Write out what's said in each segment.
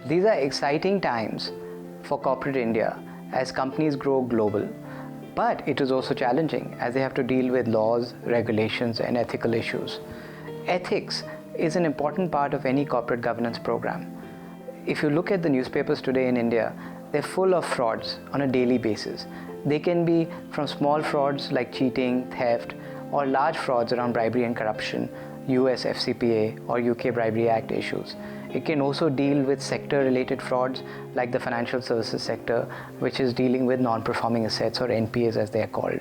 These are exciting times for corporate India as companies grow global. But it is also challenging as they have to deal with laws, regulations, and ethical issues. Ethics is an important part of any corporate governance program. If you look at the newspapers today in India, they're full of frauds on a daily basis. They can be from small frauds like cheating, theft, or large frauds around bribery and corruption, US FCPA or UK Bribery Act issues. It can also deal with sector-related frauds like the financial services sector, which is dealing with non-performing assets or NPAs as they are called.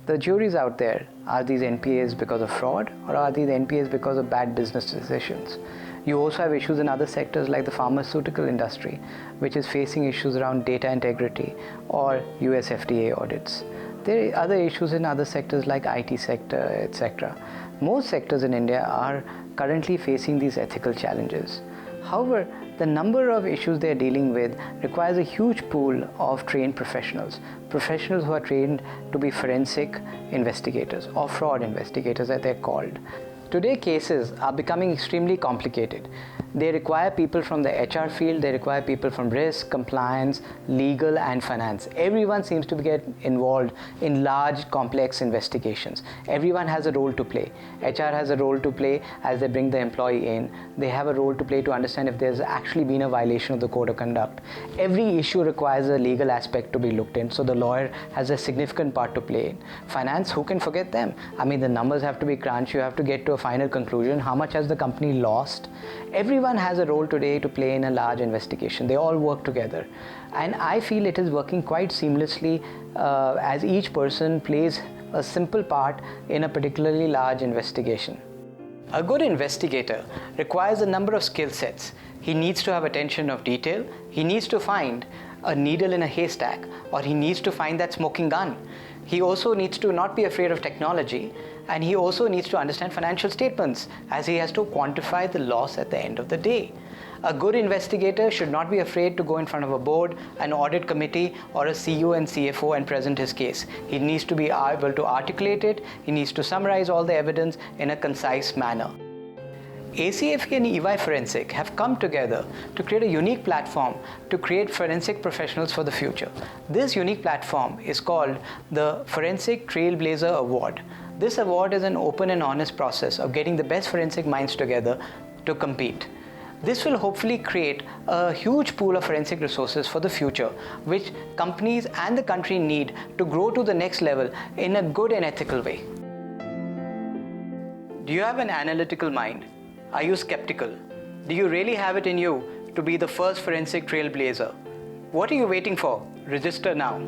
The jury's out there. Are these NPAs because of fraud or are these NPAs because of bad business decisions? You also have issues in other sectors like the pharmaceutical industry, which is facing issues around data integrity or US FDA audits. There are other issues in other sectors like IT sector, etc. Most sectors in India are currently facing these ethical challenges. However, the number of issues they are dealing with requires a huge pool of trained professionals who are trained to be forensic investigators or fraud investigators as they're called. Today, cases are becoming extremely complicated. They require people from the HR field, they require people from risk, compliance, legal, and finance. Everyone seems to get involved in large, complex investigations. Everyone has a role to play. HR has a role to play as they bring the employee in. They have a role to play to understand if there's actually been a violation of the code of conduct. Every issue requires a legal aspect to be looked in, so the lawyer has a significant part to play in. Finance, who can forget them? I mean, the numbers have to be crunched. You have to get to a final conclusion. How much has the company lost? Everyone has a role today to play in a large investigation. They all work together. And I feel it is working quite seamlessly as each person plays a simple part in a particularly large investigation. A good investigator requires a number of skill sets. He needs to have attention of detail. He needs to find a needle in a haystack, or he needs to find that smoking gun. He also needs to not be afraid of technology, and he also needs to understand financial statements as he has to quantify the loss at the end of the day. A good investigator should not be afraid to go in front of a board, an audit committee, or a CEO and CFO and present his case. He needs to be able to articulate it. He needs to summarize all the evidence in a concise manner. ACFE and EY Forensic have come together to create a unique platform to create forensic professionals for the future. This unique platform is called the Forensic Trailblazer Award. This award is an open and honest process of getting the best forensic minds together to compete. This will hopefully create a huge pool of forensic resources for the future, which companies and the country need to grow to the next level in a good and ethical way. Do you have an analytical mind? Are you skeptical? Do you really have it in you to be the first forensic trailblazer? What are you waiting for? Register now.